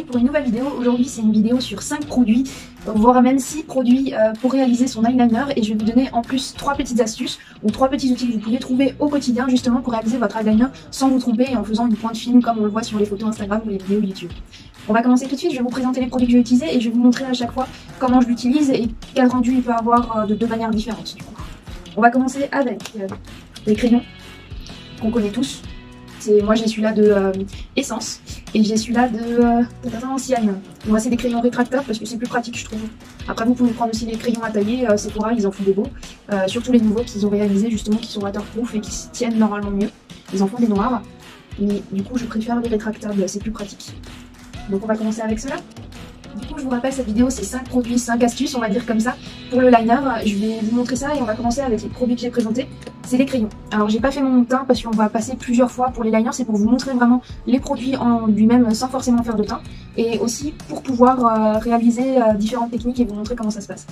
pour une nouvelle vidéo. Aujourd'hui c'est une vidéo sur 5 produits, voire même 6 produits pour réaliser son eyeliner, et je vais vous donner en plus 3 petites astuces ou 3 petits outils que vous pouvez trouver au quotidien justement pour réaliser votre eyeliner sans vous tromper et en faisant une pointe fine comme on le voit sur les photos Instagram ou les vidéos YouTube. On va commencer tout de suite, je vais vous présenter les produits que je vais utiliser et je vais vous montrer à chaque fois comment je l'utilise et quel rendu il peut avoir de deux manières différentes du coup. On va commencer avec les crayons qu'on connaît tous. Moi j'ai celui-là de Essence et j'ai celui-là de Ancienne. Moi c'est des crayons rétractables parce que c'est plus pratique je trouve. Après vous pouvez prendre aussi les crayons à tailler, Sephora ils en font des beaux. Surtout les nouveaux qu'ils ont réalisés justement qui sont waterproof et qui se tiennent normalement mieux. Ils en font des noirs. Mais du coup je préfère les rétractables, c'est plus pratique. Donc on va commencer avec cela. Du coup je vous rappelle cette vidéo c'est 5 produits, 5 astuces on va dire comme ça pour le liner. Je vais vous montrer ça et on va commencer avec les produits que j'ai présentés. C'est les crayons. Alors j'ai pas fait mon teint parce qu'on va passer plusieurs fois pour les liners, c'est pour vous montrer vraiment les produits en lui-même sans forcément faire de teint. Et aussi pour pouvoir réaliser différentes techniques et vous montrer comment ça se passe.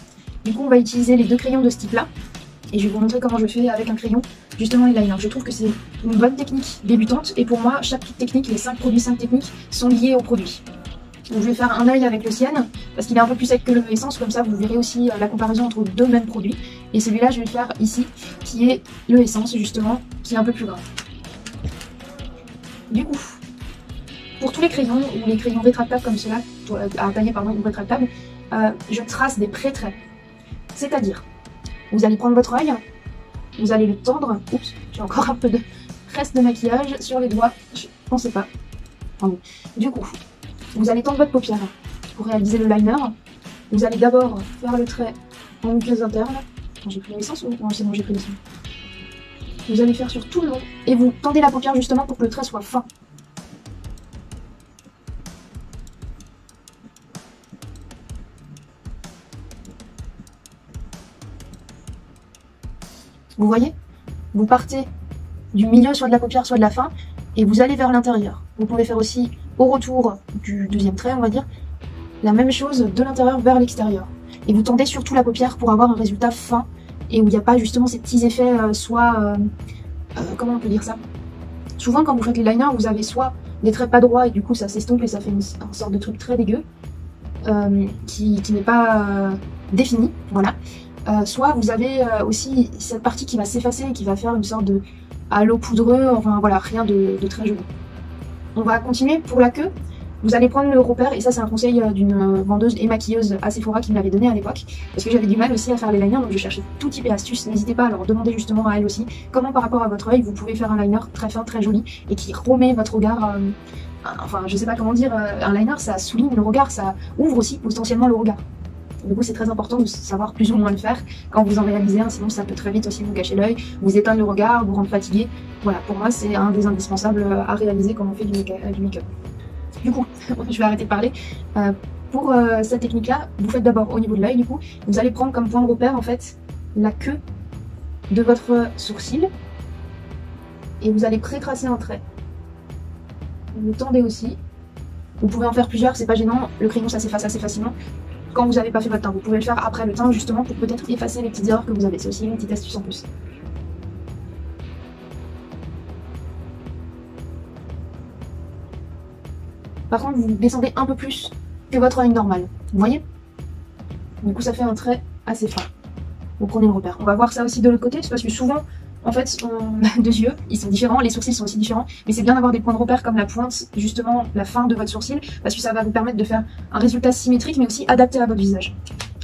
Du coup on va utiliser les deux crayons de ce type là. Et je vais vous montrer comment je fais avec un crayon justement les liners. Je trouve que c'est une bonne technique débutante et pour moi chaque technique, les 5 produits, 5 techniques sont liées au produit. Donc je vais faire un œil avec le Sienne parce qu'il est un peu plus sec que le Essence, comme ça vous verrez aussi la comparaison entre deux mêmes produits. Et celui-là je vais le faire ici qui est le Essence justement, qui est un peu plus gras. Du coup, pour tous les crayons ou les crayons rétractables comme cela, à tailler pardon, ou rétractables, je trace des pré-traits. C'est-à-dire, vous allez prendre votre œil, vous allez le tendre, oups, j'ai encore un peu de reste de maquillage sur les doigts, je pensais pas. Pardon. Du coup, vous allez tendre votre paupière pour réaliser le liner. Vous allez d'abord faire le trait en muqueuse interne. J'ai pris l'essence ou non, c'est bon, j'ai pris l'essence. Vous allez faire sur tout le long et vous tendez la paupière justement pour que le trait soit fin. Vous voyez? Vous partez du milieu soit de la paupière soit de la fin et vous allez vers l'intérieur. Vous pouvez faire aussi au retour du deuxième trait, on va dire, la même chose de l'intérieur vers l'extérieur. Et vous tendez surtout la paupière pour avoir un résultat fin et où il n'y a pas justement ces petits effets, comment on peut dire ça? Souvent quand vous faites les liners, vous avez soit des traits pas droits et du coup ça s'estompe et ça fait une sorte de truc très dégueu qui n'est pas défini, voilà. Soit vous avez aussi cette partie qui va s'effacer et qui va faire une sorte de halo poudreux, enfin voilà, rien de très joli. On va continuer pour la queue. Vous allez prendre le repère, et ça c'est un conseil d'une vendeuse et maquilleuse à Sephora qui me l'avait donné à l'époque, parce que j'avais du mal aussi à faire les liners, donc je cherchais tout type et astuces. N'hésitez pas à leur demander justement à elle aussi comment par rapport à votre œil vous pouvez faire un liner très fin, très joli, et qui remet votre regard, enfin je sais pas comment dire, un liner ça souligne le regard, ça ouvre aussi potentiellement le regard. Du coup c'est très important de savoir plus ou moins le faire quand vous en réalisez un, sinon ça peut très vite aussi vous gâcher l'œil, vous éteindre le regard, vous rendre fatigué. Voilà, pour moi c'est un des indispensables à réaliser quand on fait du make-up. Du coup, je vais arrêter de parler. Pour cette technique-là, vous faites d'abord au niveau de l'œil, du coup, vous allez prendre comme point de repère en fait la queue de votre sourcil et vous allez pré-tracer un trait. Vous tendez aussi. Vous pouvez en faire plusieurs, c'est pas gênant. Le crayon ça s'efface assez facilement. Quand vous n'avez pas fait votre teint, vous pouvez le faire après le teint justement pour peut-être effacer les petites erreurs que vous avez. C'est aussi une petite astuce en plus. Par contre, vous descendez un peu plus que votre œil normal. Vous voyez? Du coup, ça fait un trait assez fin. Vous prenez le repère. On va voir ça aussi de l'autre côté, parce que souvent, en fait, deux yeux, ils sont différents, les sourcils sont aussi différents, mais c'est bien d'avoir des points de repère comme la pointe, justement, la fin de votre sourcil, parce que ça va vous permettre de faire un résultat symétrique, mais aussi adapté à votre visage.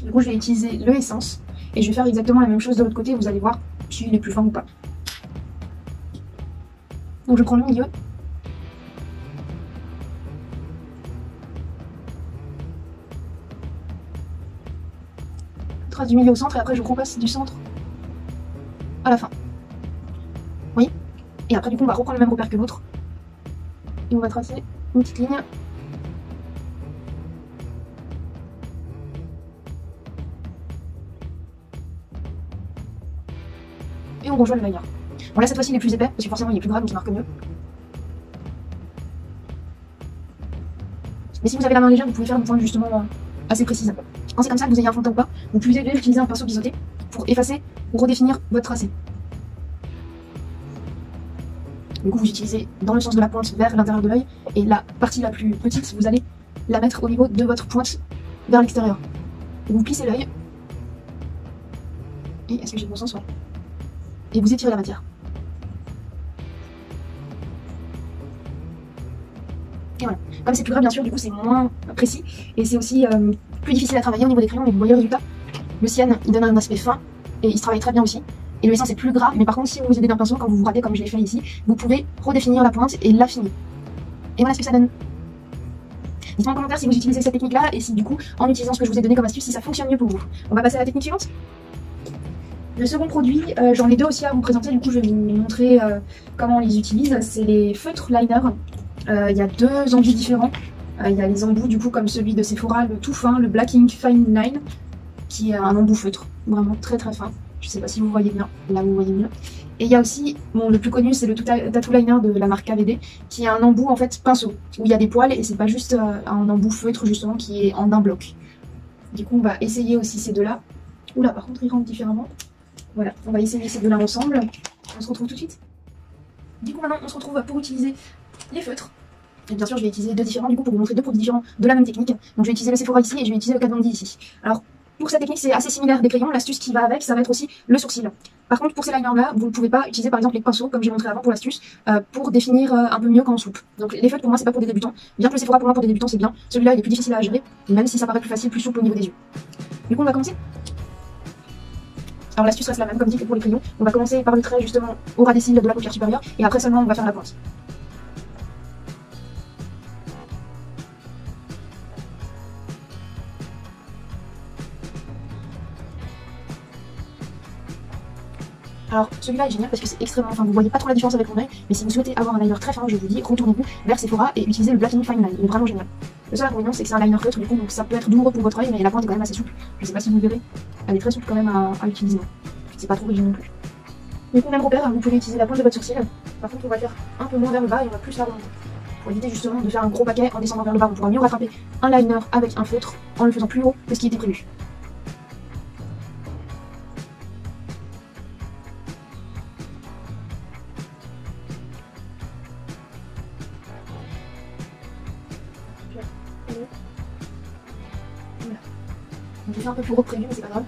Du coup, je vais utiliser le Essence, et je vais faire exactement la même chose de l'autre côté, vous allez voir s'il est plus fin ou pas. Donc je prends le milieu. Trace du milieu au centre et après je repasse du centre à la fin. Oui. Et après du coup on va reprendre le même repère que l'autre. Et on va tracer une petite ligne. Et on rejoint le liner. Bon là cette fois-ci il est plus épais parce que forcément il est plus gras donc il marque mieux. Mais si vous avez la main légère vous pouvez faire une pointe justement assez précise. Quand c'est comme ça que vous ayez un fond de teint ou pas, vous pouvez utiliser un pinceau biseauté pour effacer ou redéfinir votre tracé. Du coup, vous utilisez dans le sens de la pointe vers l'intérieur de l'œil et la partie la plus petite, vous allez la mettre au niveau de votre pointe vers l'extérieur. Vous plissez l'œil. Et est-ce que j'ai le bon sens? Ouais. Et vous étirez la matière. Et voilà. Comme c'est plus gras, bien sûr, du coup c'est moins précis. Et c'est aussi plus difficile à travailler au niveau des crayons, mais vous voyez le résultat. Le cyan, il donne un aspect fin et il se travaille très bien aussi. Et le essence est plus gras, mais par contre si vous vous aidez d'un pinceau, quand vous vous ratez comme je l'ai fait ici, vous pouvez redéfinir la pointe et l'affiner. Et voilà ce que ça donne. Dites-moi en commentaire si vous utilisez cette technique là et si du coup en utilisant ce que je vous ai donné comme astuce, si ça fonctionne mieux pour vous. On va passer à la technique suivante. Le second produit, j'en ai deux aussi à vous présenter, du coup je vais vous montrer comment on les utilise. C'est les feutres liner. Il y a deux embouts différents. Il y a les embouts du coup comme celui de Sephora, le tout fin, le Black Ink Fine Line, qui est un embout feutre, vraiment très très fin. Je sais pas si vous voyez bien, là vous voyez mieux. Et il y a aussi, bon le plus connu c'est le Tattoo Liner de la marque KVD, qui est un embout en fait pinceau, où il y a des poils et c'est pas juste un embout feutre justement qui est en un bloc. Du coup on va essayer aussi ces deux là. Oula par contre ils rentrent différemment. Voilà, on va essayer ces deux là ensemble. On se retrouve tout de suite. Du coup maintenant on se retrouve pour utiliser les feutres. Et bien sûr je vais utiliser deux différents du coup pour vous montrer deux produits différents de la même technique. Donc je vais utiliser le Sephora ici et je vais utiliser le Kat Von D ici. Alors pour cette technique c'est assez similaire des crayons, l'astuce qui va avec ça va être aussi le sourcil. Par contre pour ces liners là vous ne pouvez pas utiliser par exemple les pinceaux comme j'ai montré avant pour l'astuce pour définir un peu mieux quand on soupe. Donc les feutres pour moi c'est pas pour des débutants, bien que le Sephora pour moi pour des débutants c'est bien, celui-là il est plus difficile à gérer, même si ça paraît plus facile, plus souple au niveau des yeux. Du coup on va commencer. Alors l'astuce reste la même comme dit que pour les crayons, on va commencer par le trait justement au ras des cils de la paupière supérieure et après seulement on va faire la pointe. Alors celui-là est génial parce que c'est extrêmement fin, vous voyez pas trop la différence avec mon œil, mais si vous souhaitez avoir un liner très fin, je vous dis retournez-vous vers Sephora et utilisez le Black Ink Fine Line, il est vraiment génial. Le seul inconvénient c'est que c'est un liner feutre du coup donc ça peut être douloureux pour votre œil, mais la pointe est quand même assez souple, je sais pas si vous le verrez, elle est très souple quand même à utiliser, c'est pas trop rigide non plus. Du coup même repère, vous pouvez utiliser la pointe de votre sourcil, par contre on va faire un peu moins vers le bas et on va plus la remonter. Pour éviter justement de faire un gros paquet en descendant vers le bas, on pourra mieux rattraper un liner avec un feutre en le faisant plus haut que ce qui était prévu. Voilà. Donc j'ai fait un peu plus gros que prévu, mais c'est pas grave.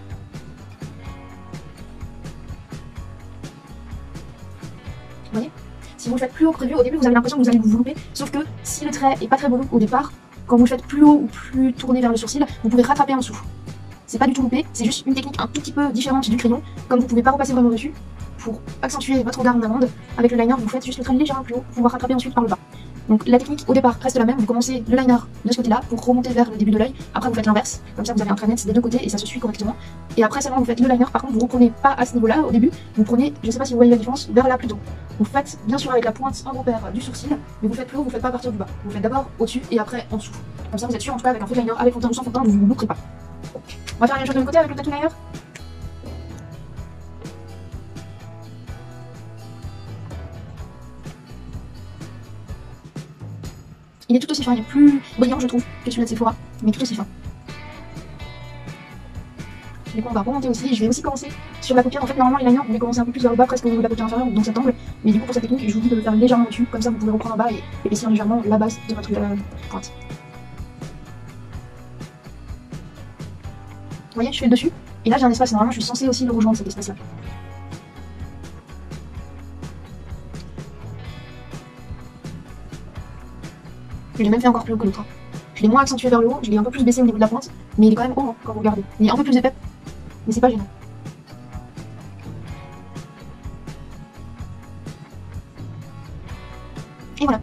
Vous voyez? Si vous le faites plus haut que prévu, au début vous avez l'impression que vous allez vous louper, sauf que si le trait est pas très beau au départ, quand vous le faites plus haut ou plus tourné vers le sourcil, vous pouvez rattraper en dessous. C'est pas du tout loupé, c'est juste une technique un tout petit peu différente du crayon, comme vous pouvez pas repasser vraiment dessus, pour accentuer votre regard en amande, avec le liner vous faites juste le trait légèrement plus haut pour pouvoir rattraper ensuite par le bas. Donc la technique au départ reste la même, vous commencez le liner de ce côté-là pour remonter vers le début de l'œil, après vous faites l'inverse, comme ça vous avez un trait net des deux côtés et ça se suit correctement. Et après seulement vous faites le liner, par contre vous reprenez pas à ce niveau-là au début, vous prenez, je sais pas si vous voyez la différence, vers là plutôt. Vous faites bien sûr avec la pointe en repère du sourcil, mais vous faites plus haut, vous faites pas à partir du bas. Vous faites d'abord au-dessus et après en dessous. Comme ça vous êtes sûr en tout cas avec un faux liner, avec fond de teint ou sans fond de teint, vous vous louperez pas. On va faire la même chose de l'autre côté avec le tattoo liner. Il est tout aussi fin, il est plus brillant je trouve que celui de Sephora, mais tout aussi fin. Du coup on va remonter aussi, je vais aussi commencer sur la paupière. En fait normalement les liners vous voulez commencer un peu plus vers le bas, presque au niveau de la paupière inférieure, donc cet angle. Mais du coup pour cette technique je vous dis de le faire légèrement au-dessus, comme ça vous pouvez reprendre en bas et épaissir légèrement la base de votre pointe. Vous voyez, je fais le dessus, et là j'ai un espace, normalement je suis censée aussi le rejoindre cet espace là. Je l'ai même fait encore plus haut que l'autre. Je l'ai moins accentué vers le haut, je l'ai un peu plus baissé au niveau de la pointe, mais il est quand même haut hein, quand vous regardez. Il est un peu plus épais, mais c'est pas gênant. Et voilà.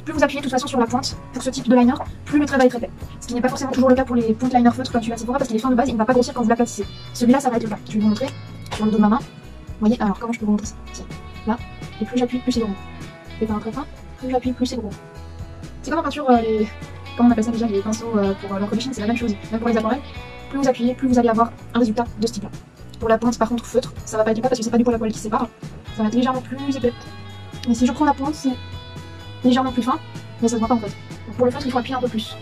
Plus vous appuyez de toute façon sur la pointe pour ce type de liner, plus le trait va être épais. Ce qui n'est pas forcément toujours le cas pour les pointes liner feutres comme celui-là de Sephora parce qu'il est fin de base, il ne va pas grossir quand vous l'aplatissez. Celui-là ça va être le cas. Je vais vous montrer sur le dos de ma main. Vous voyez, alors comment je peux vous montrer ça? Là, et plus j'appuie, plus c'est gros. C'est pas un très fin, plus j'appuie, plus c'est gros. C'est comme en peinture, comment on appelle ça déjà, les pinceaux pour l'encre de Chine, c'est la même chose. Même pour les aquarelles, plus vous appuyez, plus vous allez avoir un résultat de ce type-là. Pour la pointe par contre feutre, ça va pas être le cas parce que c'est pas du poil à poil qui se sépare. Ça va être légèrement plus épais. Mais si je prends la pointe, c'est légèrement plus fin, mais ça se voit pas en fait. Donc pour le feutre, il faut appuyer un peu plus.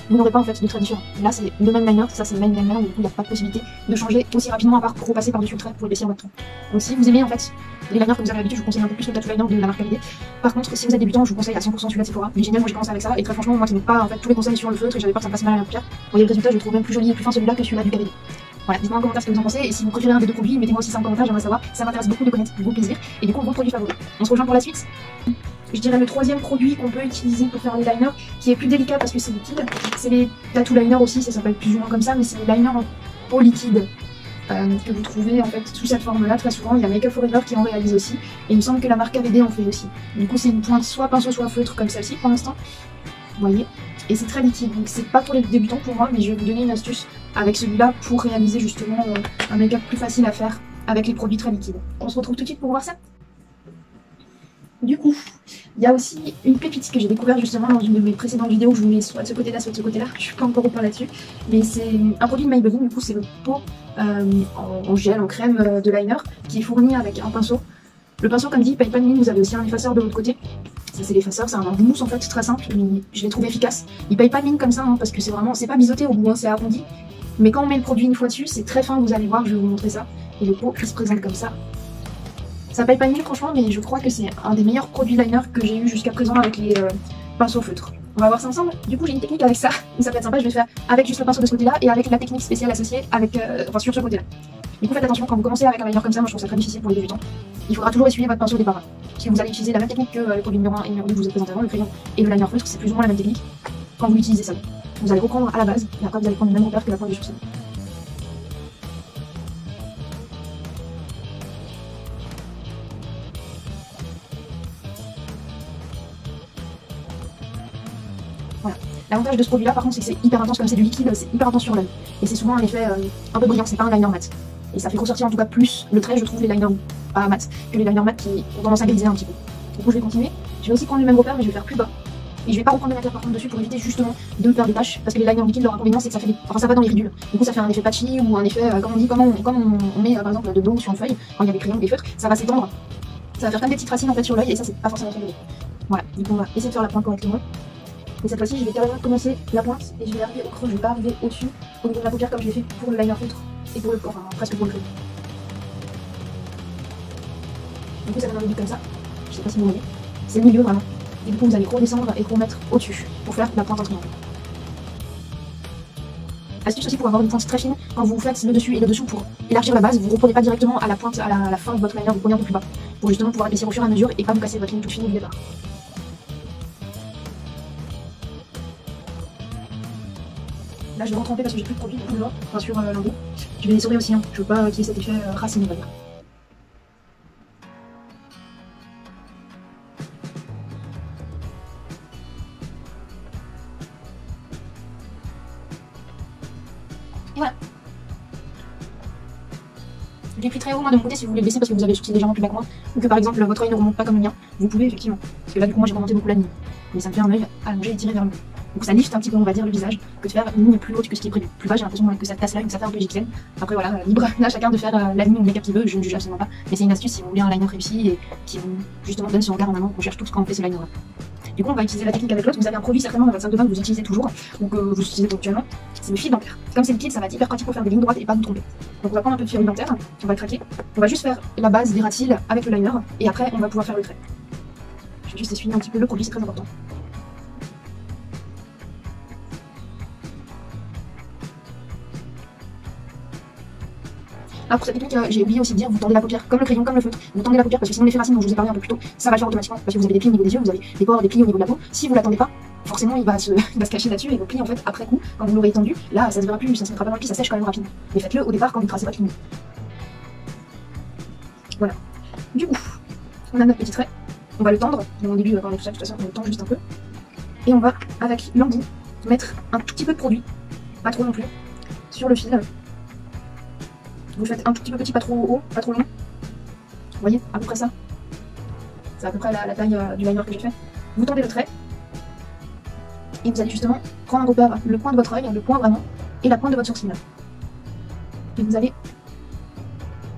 vous n'aurez pas en fait de trait différent. Là c'est le même liner, ça c'est le même liner, du coup il n'y a pas de possibilité de changer aussi rapidement à part pour repasser par-dessus le trait pour épaissir votre trait. Donc si vous aimez en fait les liners que vous avez l'habitude, je vous conseille un peu plus le tattoo liner de la marque AVD. Par contre, si vous êtes débutant, je vous conseille à 100% celui-là de Sephora. Il est génial, moi j'ai commencé avec ça, et très franchement, moi qui n'ai pas en fait tous les conseils sur le feutre et j'avais peur que ça passe mal à la paupière, vous voyez le résultat, je le trouve même plus joli et plus fin celui-là que celui-là du AVD. Voilà, dites-moi en commentaire ce que vous en pensez, et si vous préférez un des deux produits, mettez-moi aussi ça en commentaire, j'aimerais savoir, ça m'intéresse beaucoup de connaître vos plaisirs, et du coup vos produits favoris. On se rejoint pour la suite. Je dirais le troisième produit qu'on peut utiliser pour faire les liners, qui est plus délicat parce que c'est liquide, c'est les tattoo liners aussi, ça s'appelle plus ou moins comme ça, mais c'est les liners en peau liquide. Que vous trouvez en fait sous cette forme-là très souvent. Il y a Make Up For Ever qui en réalise aussi, et il me semble que la marque AVD en fait aussi. Du coup c'est une pointe soit pinceau soit feutre comme celle-ci pour l'instant, vous voyez, et c'est très liquide, donc c'est pas pour les débutants pour moi, mais je vais vous donner une astuce avec celui-là pour réaliser justement un make-up plus facile à faire avec les produits très liquides. On se retrouve tout de suite pour voir ça. Du coup, il y a aussi une pépite que j'ai découvert justement dans une de mes précédentes vidéos, je vous mets soit de ce côté-là, soit de ce côté-là, je suis pas encore au point là-dessus, mais c'est un produit de Maybelline, du coup c'est le pot en gel, en crème de liner, qui est fourni avec un pinceau. Le pinceau, comme dit, il paye pas de mine, vous avez aussi un effaceur de l'autre côté. Ça c'est l'effaceur, c'est un mousse en fait, très simple, mais je l'ai trouvé efficace. Il paye pas de mine comme ça, hein, parce que c'est vraiment, c'est pas biseauté au bout, hein, c'est arrondi. Mais quand on met le produit une fois dessus, c'est très fin, vous allez voir, je vais vous montrer ça. Et le pot qui se présente comme ça. Ça paye pas de mine franchement, mais je crois que c'est un des meilleurs produits liner que j'ai eu jusqu'à présent avec les pinceaux feutres. On va voir ça ensemble. Du coup j'ai une technique avec ça, ça peut être sympa, je vais faire avec juste le pinceau de ce côté-là et avec la technique spéciale associée avec, enfin sur ce côté-là. Du coup faites attention quand vous commencez avec un liner comme ça, moi je trouve ça très difficile pour les débutants. Il faudra toujours essuyer votre pinceau au départ. Si vous allez utiliser la même technique que le produit numéro 1 et numéro 2 que vous êtes présenté avant, le crayon et le liner feutre, c'est plus ou moins la même technique quand vous l'utilisez seul. Vous allez reprendre à la base et après vous allez prendre le même repère que la pointe du sourcil. Voilà. L'avantage de ce produit là par contre c'est que c'est hyper intense, comme c'est du liquide, c'est hyper intense sur l'œil. Et c'est souvent un effet un peu brillant, c'est pas un liner mat. Et ça fait ressortir en tout cas plus le trait, je trouve, les liners pas mat que les liners mat qui ont tendance à griser un petit peu. Du coup je vais continuer, je vais aussi prendre le même repère mais je vais faire plus bas. Et je vais pas reprendre de matière par contre dessus pour éviter justement de me faire des taches, parce que les liners liquides leur inconvénient c'est que ça fait des... enfin ça va dans les ridules. Du coup ça fait un effet patchy ou un effet, comme on dit, comme on met par exemple de l'eau sur une feuille, quand il y a des crayons, des feutres, ça va s'étendre. Ça va faire comme des petites racines en fait sur l'œil et ça c'est pas forcément très joli. Voilà, du coup on va essayer de faire la pointe correctement. Et cette fois-ci, je vais carrément commencer la pointe et je vais arriver au creux, je vais pas arriver au-dessus, au niveau de la paupière comme je l'ai fait pour le liner feutre et pour le corps, enfin presque pour le creux. Du coup, ça donne un début comme ça, je sais pas si vous voyez, c'est le milieu vraiment. Et du coup, vous allez redescendre et remettre au-dessus pour faire la pointe en triangle. Astuce aussi pour avoir une pointe très fine, quand vous faites le dessus et le dessous pour élargir la base, vous ne reprenez pas directement à la pointe, à la fin de votre liner, vous prenez un peu plus bas pour justement pouvoir épaissir au fur et à mesure et pas vous casser votre ligne toute fine du départ. Là je vais retremper parce que j'ai plus de produit, beaucoup de blanc, enfin sur l'embout. Je vais les essorer aussi, hein. Je veux pas qu'il y ait cet effet racine on va dire. Et voilà. Je l'ai pris très haut moi de mon côté si vous voulez le baisser parce que vous avez le sourcil légèrement plus bas que moi. Ou que par exemple votre œil ne remonte pas comme le mien. Vous pouvez effectivement. Parce que là du coup moi j'ai remonté beaucoup la ligne. Mais ça me fait un œil allongé et tiré vers le haut. Donc ça lift un petit peu on va dire le visage que de faire une ligne plus haute que ce qui est prévu. Plus bas j'ai l'impression que ça casse l'œil, que ça fait un peu égyptienne. Après voilà, libre à chacun de faire la ligne ou le make-up qu'il veut, je ne juge absolument pas. Mais c'est une astuce si vous voulez un liner réussi et qui vous justement donne ce regard en amont qu'on cherche tous quand on fait ce liner là. Du coup on va utiliser la technique avec l'autre, vous avez un produit certainement dans votre sac de bain que vous utilisez toujours ou que vous utilisez actuellement, c'est le fil dentaire. Comme c'est liquide ça va être hyper pratique pour faire des lignes droites et pas vous tromper. Donc on va prendre un peu de fil dentaire, on va le craquer, on va juste faire la base des ras-cils avec le liner et après on va pouvoir faire le trait. Je vais juste essuyer un petit peu le produit, c'est très important. Ah, pour cette technique, j'ai oublié aussi de dire, vous tendez la paupière comme le crayon, comme le feutre, vous tendez la paupière parce que sinon l'effet racine dont je vous ai parlé un peu plus tôt, ça va le faire automatiquement parce que vous avez des plis au niveau des yeux, vous avez des pores, des plis au niveau de la peau. Si vous l'attendez pas, forcément il va se cacher là-dessus et vos plis en fait après coup, quand vous l'aurez étendu, là ça se verra plus, ça se mettra pas dans le pli, ça sèche quand même rapidement. Mais faites-le au départ quand vous tracez votre ligne. Voilà. Du coup, on a notre petit trait, on va le tendre, au début quand on est tout seul, de toute façon on le tend juste un peu. Et on va, avec l'embout, mettre un tout petit peu de produit, pas trop non plus, sur le fil. Vous le faites un tout petit peu petit, pas trop haut, pas trop long. Vous voyez, à peu près ça. C'est à peu près la taille du liner que j'ai fait. Vous tendez le trait. Et vous allez justement prendre un repère, le point de votre œil, le point vraiment, et la pointe de votre sourcil. Et vous allez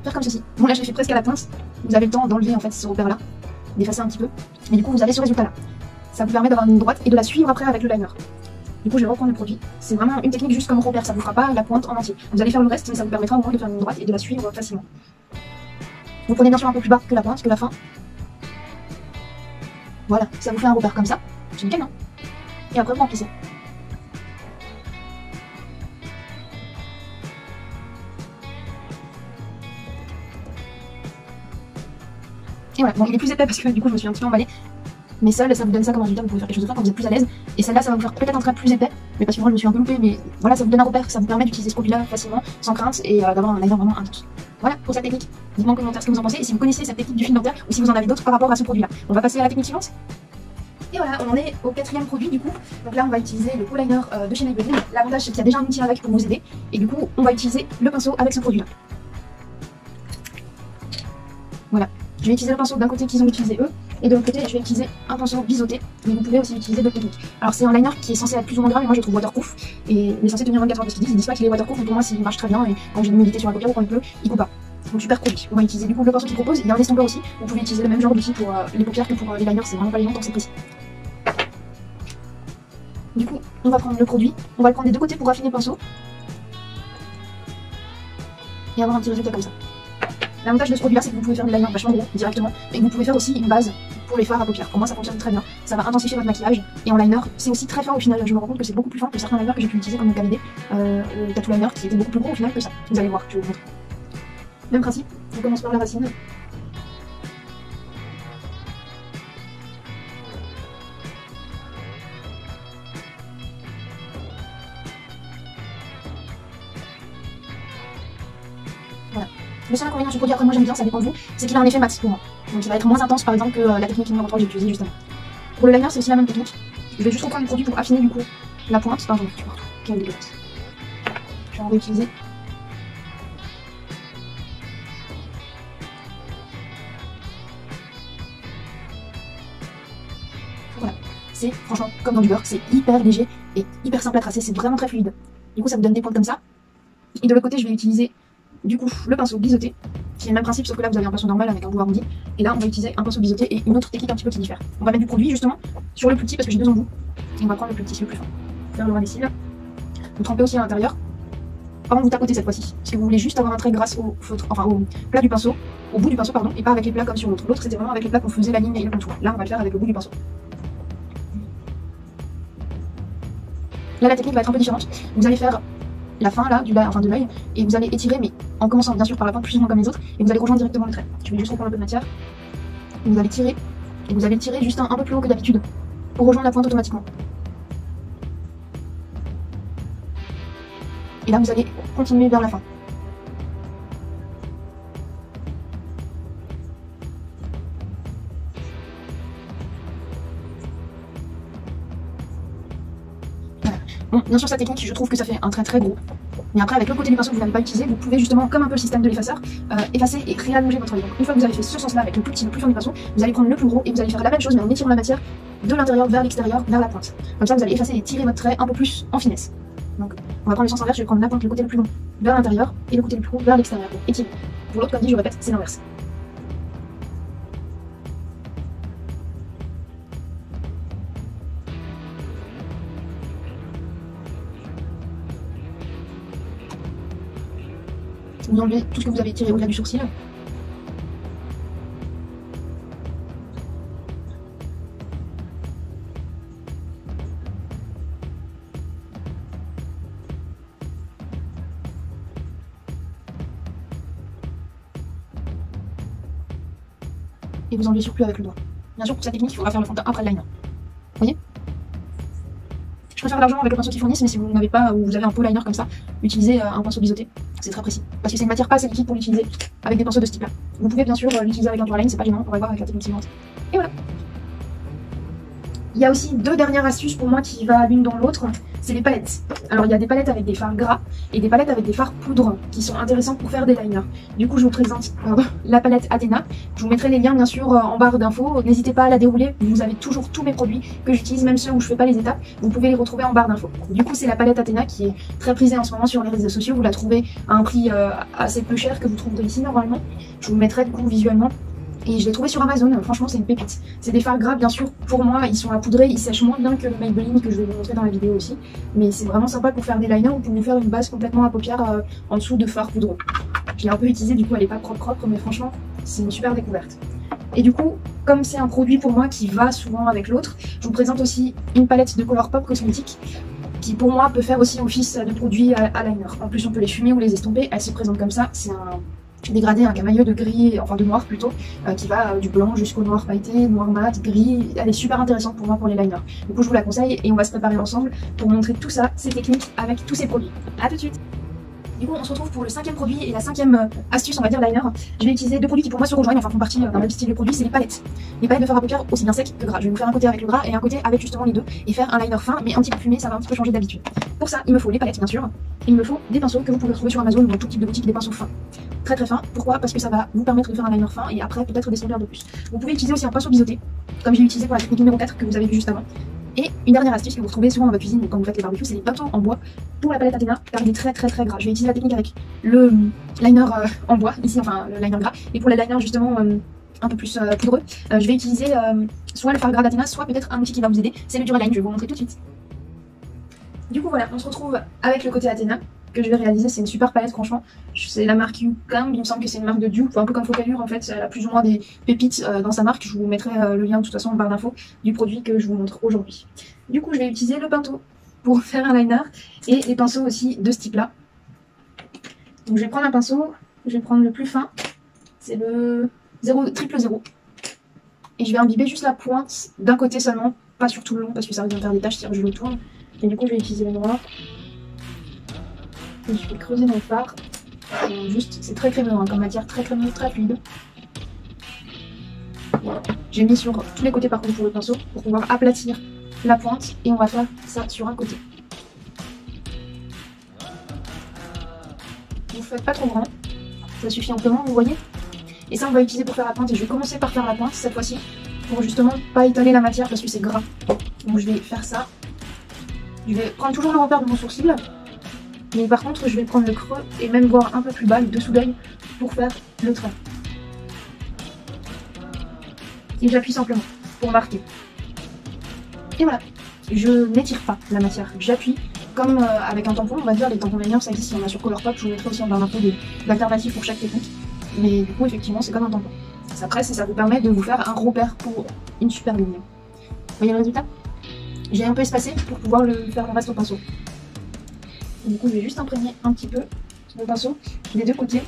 faire comme ceci. Bon là je l'ai fait presque à la pointe. Vous avez le temps d'enlever en fait ce repère là, d'effacer un petit peu. Mais du coup vous avez ce résultat là. Ça vous permet d'avoir une ligne droite et de la suivre après avec le liner. Du coup, je vais reprendre le produit. C'est vraiment une technique juste comme repère, ça vous fera pas la pointe en entier. Vous allez faire le reste, mais ça vous permettra au moins de faire une droite et de la suivre facilement. Vous prenez bien sûr un peu plus bas que la pointe, que la fin. Voilà, ça vous fait un repère comme ça. C'est nickel, non? Et après, vous remplissez. Et voilà, bon, il est plus épais parce que du coup, je me suis un petit peu emballée. Mais seul, ça vous donne ça comme résultat, vous pouvez faire quelque chose de ça quand vous êtes plus à l'aise. Et celle-là, ça va vous faire peut-être un trait plus épais, mais parce que moi je me suis un peu loupée, mais voilà, ça vous donne un repère, ça vous permet d'utiliser ce produit-là facilement, sans crainte, et d'avoir un liner vraiment intense. Voilà pour cette technique. Dites-moi en commentaire ce que vous en pensez, et si vous connaissez cette technique du fil dentaire, ou si vous en avez d'autres par rapport à ce produit-là. On va passer à la technique suivante. Et voilà, on en est au 4e produit du coup. Donc là, on va utiliser le peau liner de chez Maybelline. L'avantage, c'est qu'il y a déjà un outil avec pour vous aider, et du coup, on va utiliser le pinceau avec ce produit-là. Voilà. Je vais utiliser le pinceau d'un côté qu'ils ont utilisé eux, et de l'autre côté je vais utiliser un pinceau biseauté, mais vous pouvez aussi utiliser d'autres techniques. Alors c'est un liner qui est censé être plus ou moins gras, mais moi je le trouve waterproof, et il est censé tenir 24 heures parce qu'ils disent pas qu'il est waterproof, mais pour moi il marche très bien, et quand j'ai de l'humidité sur la paupière ou quand il pleut, il coupe pas. Donc super produit. On va utiliser du coup le pinceau qu'ils proposent, il y a un estompeur aussi, vous pouvez utiliser le même genre d'outil pour les paupières que pour les liners, c'est vraiment pas les mêmes, donc c'est précis. Du coup, on va prendre le produit, on va le prendre des deux côtés pour affiner le pinceau, et avoir un petit résultat comme ça. L'avantage de ce produit-là, c'est que vous pouvez faire des liners vachement gros directement, et que vous pouvez faire aussi une base pour les fards à paupières. Pour moi, ça fonctionne très bien. Ça va intensifier votre maquillage. Et en liner, c'est aussi très fin au final. Je me rends compte que c'est beaucoup plus fin que certains liners que j'ai pu utiliser comme le KVD, le Tattoo Liner, qui était beaucoup plus gros au final que ça. Vous allez voir, je vais vous montrer. Même principe, on commence par la racine. Voilà. Le seul inconvénient de ce produit, après moi j'aime bien, ça dépend de vous, c'est qu'il a un effet mat pour moi. Donc il va être moins intense par exemple que la technique numéro 3 que j'ai utilisée justement. Pour le liner, c'est aussi la même technique. Je vais juste reprendre le produit pour affiner du coup la pointe. Pardon, tu vois, quelle dégueulasse. Je vais en réutiliser. Voilà. C'est franchement comme dans du beurre, c'est hyper léger et hyper simple à tracer, c'est vraiment très fluide. Du coup ça vous donne des pointes comme ça. Et de l'autre côté je vais utiliser du coup le pinceau biseauté, qui est le même principe sauf que là vous avez un pinceau normal avec un bout arrondi. Et là on va utiliser un pinceau biseauté et une autre technique un petit peu qui diffère. On va mettre du produit justement sur le plus petit parce que j'ai deux embouts. Et on va prendre le plus petit, le plus fin. Faire le ras des cils. Vous trempez aussi à l'intérieur. Par contre vous tapotez cette fois-ci. Parce que vous voulez juste avoir un trait grâce au feutre, enfin au plat du pinceau, au bout du pinceau pardon, et pas avec les plats comme sur l'autre. L'autre c'était vraiment avec les plats qu'on faisait la ligne et le contour. Là on va le faire avec le bout du pinceau. Là la technique va être un peu différente. Vous allez faire la fin là, de l'œil, et vous allez étirer, mais en commençant bien sûr par la pointe plus ou moins comme les autres, et vous allez rejoindre directement le trait. Je vais juste reprendre un peu de matière, et vous allez tirer, et vous allez tirer juste un peu plus haut que d'habitude, pour rejoindre la pointe automatiquement. Et là vous allez continuer vers la fin. Bon, bien sûr, cette technique, je trouve que ça fait un trait très gros. Mais après, avec le côté du pinceau que vous n'avez pas utilisé, vous pouvez justement, comme un peu le système de l'effaceur, effacer et réallonger votre œil. Donc, une fois que vous avez fait ce sens-là avec le plus petit, le plus fin du pinceau, vous allez prendre le plus gros et vous allez faire la même chose, mais en étirant la matière de l'intérieur vers l'extérieur, vers la pointe. Comme ça, vous allez effacer et tirer votre trait un peu plus en finesse. Donc, on va prendre le sens inverse, je vais prendre la pointe, le côté le plus long vers l'intérieur et le côté le plus court vers l'extérieur. Et tirer. Pour l'autre, comme dit, je répète, c'est l'inverse. Vous enlevez tout ce que vous avez tiré au-delà du sourcil. Et vous enlevez le surplus avec le doigt. Bien sûr, pour cette technique, il faudra faire le fond de teint après le liner. Vous voyez? Je préfère largement avec le pinceau qui fournisse, mais si vous n'avez pas, ou vous avez un peau liner comme ça, utilisez un pinceau biseauté. C'est très précis. Parce que c'est une matière pas assez liquide pour l'utiliser avec des pinceaux de ce type-là. Vous pouvez bien sûr l'utiliser avec un Duraline, c'est pas gênant, on va voir avec la technique suivante. Et voilà. Il y a aussi deux dernières astuces pour moi qui vont l'une dans l'autre, c'est les palettes. Alors il y a des palettes avec des fards gras et des palettes avec des fards poudre qui sont intéressantes pour faire des liners. Du coup je vous présente la palette Athéna. Je vous mettrai les liens bien sûr en barre d'infos. N'hésitez pas à la dérouler, vous avez toujours tous mes produits que j'utilise, même ceux où je fais pas les étapes. Vous pouvez les retrouver en barre d'infos. Du coup c'est la palette Athéna qui est très prisée en ce moment sur les réseaux sociaux. Vous la trouvez à un prix assez peu cher que vous trouverez ici normalement. Je vous mettrai du coup visuellement Et je l'ai trouvé sur Amazon, franchement c'est une pépite. C'est des fards gras bien sûr, pour moi ils sont à poudrer, ils sèchent moins bien que le Maybelline que je vais vous montrer dans la vidéo aussi. Mais c'est vraiment sympa pour faire des liners ou pour nous faire une base complètement à paupières en dessous de fard poudreux. Je l'ai un peu utilisé, du coup elle est pas propre mais franchement c'est une super découverte. Et du coup, comme c'est un produit pour moi qui va souvent avec l'autre, je vous présente aussi une palette de Colourpop cosmétiques qui pour moi peut faire aussi office de produit à liner. En plus on peut les fumer ou les estomper, elle se présente comme ça, c'est un dégradé, un camailleux de gris, enfin de noir plutôt, qui va du blanc jusqu'au noir pailleté, noir mat, gris. Elle est super intéressante pour moi pour les liners. Du coup je vous la conseille et on va se préparer ensemble pour montrer tout ça, ces techniques avec tous ces produits. A tout de suite. Du coup on se retrouve pour le 5e produit et la 5e astuce on va dire liner. Je vais utiliser deux produits qui pour moi se rejoignent, enfin font partie d'un même style de produit, c'est les palettes. Les palettes de fard à paupières aussi bien sec que gras. Je vais vous faire un côté avec le gras et un côté avec justement les deux et faire un liner fin mais un petit peu fumé, ça va un petit peu changer d'habitude. Pour ça il me faut les palettes bien sûr, et il me faut des pinceaux que vous pouvez trouver sur Amazon ou dans tout type de boutique, des pinceaux fins. Très très fins, pourquoi? Parce que ça va vous permettre de faire un liner fin et après peut-être des sondeurs de plus. Vous pouvez utiliser aussi un pinceau biseauté, comme j'ai utilisé pour la technique numéro 4 que vous avez vu juste avant. Et une dernière astuce que vous retrouvez souvent dans votre cuisine quand vous faites les barbecues, c'est les pinceaux en bois pour la palette Athéna, car il est très gras. Je vais utiliser la technique avec le liner en bois, ici enfin le liner gras, et pour les liners justement un peu plus poudreux, je vais utiliser soit le fard gras d'Athéna, soit peut-être un outil qui va vous aider, c'est le Duraline, je vais vous montrer tout de suite. Du coup voilà, on se retrouve avec le côté Athéna que je vais réaliser, c'est une super palette franchement, c'est la marque Youcam, il me semble que c'est une marque de dupe, un peu comme Focalure en fait, elle a plus ou moins des pépites dans sa marque, je vous mettrai le lien de toute façon en barre d'infos du produit que je vous montre aujourd'hui. Du coup je vais utiliser le pinceau pour faire un liner et les pinceaux aussi de ce type là. Donc je vais prendre un pinceau, je vais prendre le plus fin, c'est le 000, et je vais imbiber juste la pointe d'un côté seulement, pas sur tout le long parce que ça risque de me faire des taches si je le tourne, et du coup je vais utiliser le noir. Et je vais creuser dans le fard. Juste, c'est très crémeux hein, comme matière, très crémeuse, très fluide. Voilà. J'ai mis sur tous les côtés par contre pour le pinceau pour pouvoir aplatir la pointe et on va faire ça sur un côté. Vous ne faites pas trop grand, ça suffit amplement, vous voyez. Et ça on va utiliser pour faire la pointe et je vais commencer par faire la pointe cette fois-ci pour justement pas étaler la matière parce que c'est gras. Donc je vais faire ça. Je vais prendre toujours le repère de mon sourcil. Mais par contre, je vais prendre le creux et même voir un peu plus bas, le dessous d'œil, pour faire le trait. Et j'appuie simplement pour marquer. Et voilà, je n'étire pas la matière, j'appuie comme avec un tampon, on va dire, les tampons liners, ça existe, il y en a sur Colourpop, je vous mettrai aussi en barre d'infos d'alternatives pour chaque technique. Mais du coup, effectivement, c'est comme un tampon. Ça presse et ça vous permet de vous faire un repère pour une super ligne. Vous voyez le résultat? J'ai un peu espacé pour pouvoir le faire le reste au pinceau. Du coup, je vais juste imprégner un petit peu mon pinceau des deux côtés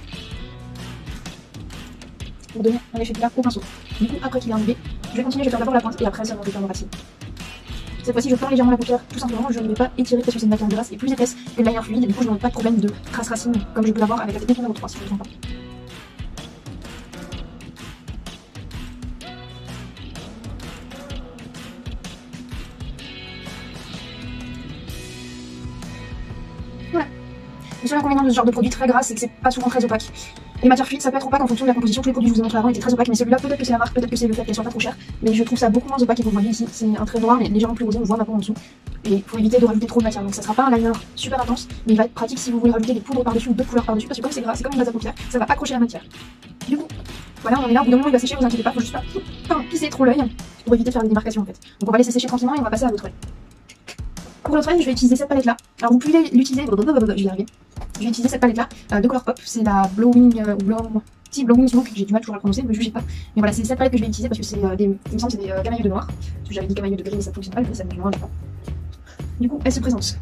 pour donner un effet clair au pinceau. Du coup, après qu'il est arrivé, je vais continuer, je vais faire d'abord la pointe et après seulement je vais faire le racine. Cette fois-ci, je tends légèrement la paupière, tout simplement, je ne vais pas étirer parce que c'est une matière grasse et plus épaisse que le liner fluide. Du coup, je n'aurai pas de problème de trace racine comme je peux l'avoir avec la technique numéro 3 si je ne me trompe pas. Voilà. Le seul inconvénient de ce genre de produit très gras, c'est que c'est pas souvent très opaque. Les matières fluides, ça peut être opaque en fonction de la composition. Tous les produits que je vous ai montré avant étaient très opaques, mais celui-là, peut-être que c'est la marque, peut-être que c'est le fait qu'elle soit pas trop chère, mais je trouve ça beaucoup moins opaque. Et vous voyez ici, c'est un trait noir, mais légèrement plus rosé, on voit ma peau en dessous. Et il faut éviter de rajouter trop de matière. Donc ça sera pas un liner super intense, mais il va être pratique si vous voulez rajouter des poudres par-dessus ou d'autres couleurs par-dessus, parce que comme c'est gras, c'est comme une base à paupières, ça va accrocher la matière. Du coup, voilà, on en est là. Au bout d'un moment, il va sécher, vous inquiétez pas, faut juste pas pisser trop l'œil pour éviter de faire des démarcations en fait. Donc on va laisser sécher tranquillement et on va passer à l'autre œil. Pour l'autre œil, je vais utiliser cette palette là. Alors vous pouvez l'utiliser, je vais y arriver. Je vais utiliser cette palette là de Colourpop, c'est la Blowing Blowing Smoke, j'ai du mal toujours à le prononcer, ne me jugez pas. Mais voilà, c'est cette palette que je vais utiliser parce que c'est il me semble c'est des camailleux de noir. Parce que j'avais dit camailleux de gris mais ça fonctionne pas, ça me dit noir. Du coup, elle se présente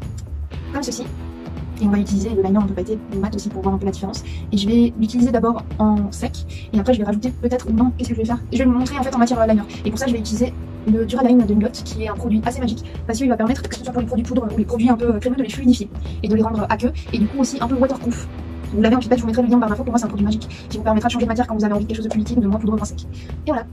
comme ceci. Et on va utiliser le liner un peu pailleté, le mat aussi pour voir un peu la différence. Et je vais l'utiliser d'abord en sec. Et après je vais rajouter peut-être, ou non, qu'est-ce que je vais faire? Je vais me montrer en fait en matière liner. Et pour ça je vais utiliser le Duraline de Milot qui est un produit assez magique. Parce qu'il va permettre, que ce soit pour les produits poudre ou les produits un peu crémeux, de les fluidifier. Et de les rendre aqueux. Et du coup aussi un peu waterproof. Vous l'avez en pipette, je vous mettrai le lien en barre d'infos. Pour moi c'est un produit magique qui vous permettra de changer de matière quand vous avez envie de quelque chose de plus liquide, de moins poudreux, moins sec. Et voilà.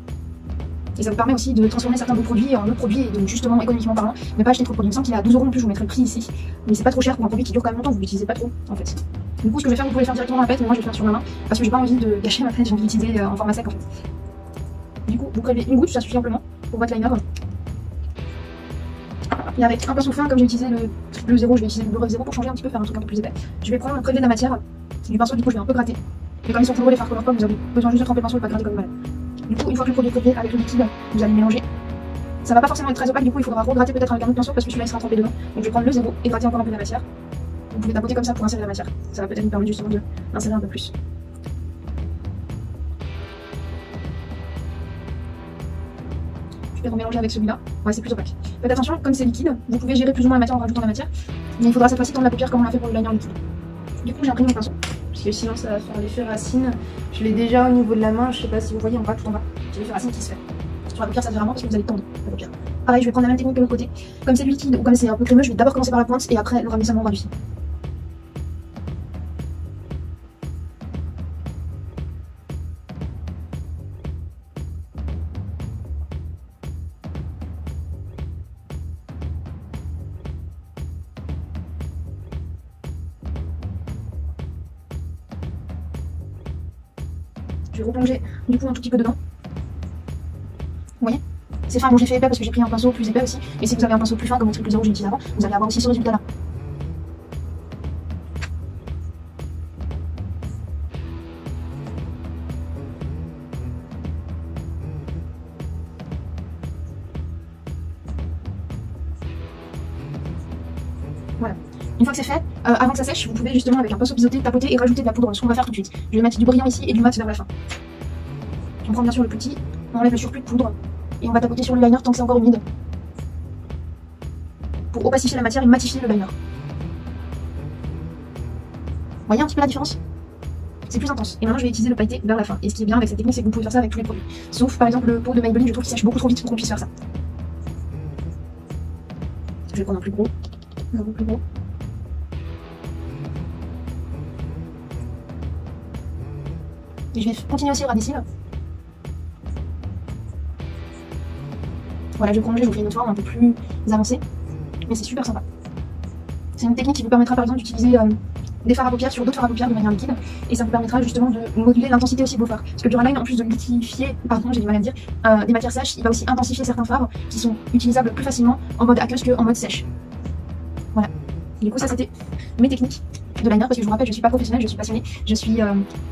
Et ça vous permet aussi de transformer certains de vos produits en autres produits et de justement économiquement parlant, ne pas acheter trop de produits. Il me semble qu'il est à 12 € en plus, je vous mettrai le prix ici. Mais c'est pas trop cher pour un produit qui dure quand même longtemps, vous l'utilisez pas trop en fait. Du coup, ce que je vais faire, vous pouvez le faire directement dans la pâte, mais moi je vais le faire sur ma main parce que j'ai pas envie de gâcher ma pâte, j'ai envie d'utiliser en format sec en fait. Du coup, vous prélevez une goutte, ça suffit amplement pour votre liner. Et avec un pinceau fin, comme j'ai utilisé le 0, je vais utiliser le Bleu 0 pour changer un petit peu, faire un truc un peu plus épais. Je vais prendre prélever de la matière du pinceau, du coup je vais un peu gratter. Mais comme ils sont poudreux les fards Colourpop, vous avez besoin juste de tremper le pinceau et pas gratter comme mal. Du coup, une fois que le produit est trempé avec le liquide, vous allez mélanger. Ça va pas forcément être très opaque, du coup il faudra regratter peut-être avec un autre pinceau parce que celui-là il sera trempé dedans. Donc je vais prendre le 0 et gratter encore un peu de la matière. Vous pouvez tapoter comme ça pour insérer la matière. Ça va peut-être vous permettre justement d'insérer un peu plus. Je vais remélanger avec celui-là. Ouais, c'est plus opaque. Faites attention, comme c'est liquide, vous pouvez gérer plus ou moins la matière en rajoutant la matière. Mais il faudra cette fois-ci tendre la paupière comme on l'a fait pour le liner liquide. Du coup, j'ai imprimé mon pinceau. Parce que sinon, ça va faire l'effet racine. Je l'ai déjà au niveau de la main, je sais pas si vous voyez en bas, tout en bas. J'ai l'effet racine qui se fait. Sur la paupière, ça se fait vraiment parce que vous allez tendre la paupière. Pareil, je vais prendre la même technique que l'autre côté. Comme c'est liquide ou comme c'est un peu crémeux, je vais d'abord commencer par la pointe et après le rabaissement au ras du cil. Je vais replonger du coup un tout petit peu dedans. Vous voyez? C'est fin, bon j'ai fait épais parce que j'ai pris un pinceau plus épais aussi. Mais si vous avez un pinceau plus fin comme le triple 0 que j'ai utilisé avant, vous allez avoir aussi ce résultat là. Voilà. Une fois que c'est fait, avant que ça sèche, vous pouvez justement avec un pinceau biseauté tapoter et rajouter de la poudre, ce qu'on va faire tout de suite. Je vais mettre du brillant ici et du mat vers la fin. On prend bien sûr le petit, on enlève le surplus de poudre et on va tapoter sur le liner tant que c'est encore humide pour opacifier la matière et matifier le liner. Vous voyez un petit peu la différence? C'est plus intense. Et maintenant je vais utiliser le pailleté vers la fin. Et ce qui est bien avec cette technique, c'est que vous pouvez faire ça avec tous les produits. Sauf par exemple le pot de Maybelline, je trouve qu'il sèche beaucoup trop vite pour qu'on puisse faire ça. Je vais prendre un plus gros. Un peu plus gros. Et je vais continuer aussi au ras des cils. Voilà, je vais prolonger, je vous fais une autre forme un peu plus avancée. Mais c'est super sympa. C'est une technique qui vous permettra par exemple d'utiliser des fards à paupières sur d'autres fards à paupières de manière liquide. Et ça vous permettra justement de moduler l'intensité aussi de vos fards. Parce que le Duraline, en plus de liquifier, pardon, j'ai du mal à le dire, des matières sèches, il va aussi intensifier certains fards qui sont utilisables plus facilement en mode aqueuse qu'en mode sèche. Voilà. Du coup, ça c'était mes techniques de liner, parce que je vous rappelle, je suis pas professionnelle, je suis passionnée, je suis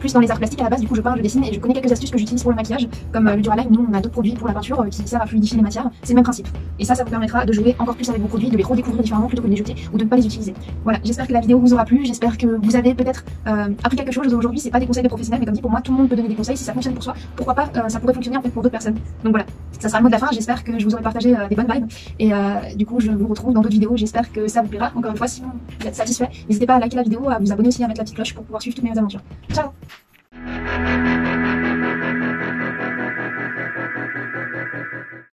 plus dans les arts plastiques à la base, du coup je parle, je dessine et je connais quelques astuces que j'utilise pour le maquillage, comme le Duraline. Nous on a d'autres produits pour la peinture qui servent à fluidifier les matières, c'est le même principe. Et ça vous permettra de jouer encore plus avec vos produits, de les redécouvrir différemment plutôt que de les jeter ou de ne pas les utiliser. Voilà, j'espère que la vidéo vous aura plu, j'espère que vous avez peut-être appris quelque chose aujourd'hui. C'est pas des conseils de professionnels, mais comme dit, pour moi tout le monde peut donner des conseils, si ça fonctionne pour soi, pourquoi pas ça pourrait fonctionner en fait pour d'autres personnes. Donc voilà, ça sera le mot de la fin, j'espère que je vous aurai partagé des bonnes vibes et du coup je vous retrouve dans d'autres vidéos, j'espère que ça vous plaira. Encore une fois, si vous êtes satisfait, n'hésitez pas à liker la vidéo, à vous abonner aussi, à mettre la petite cloche pour pouvoir suivre toutes mes aventures. Ciao!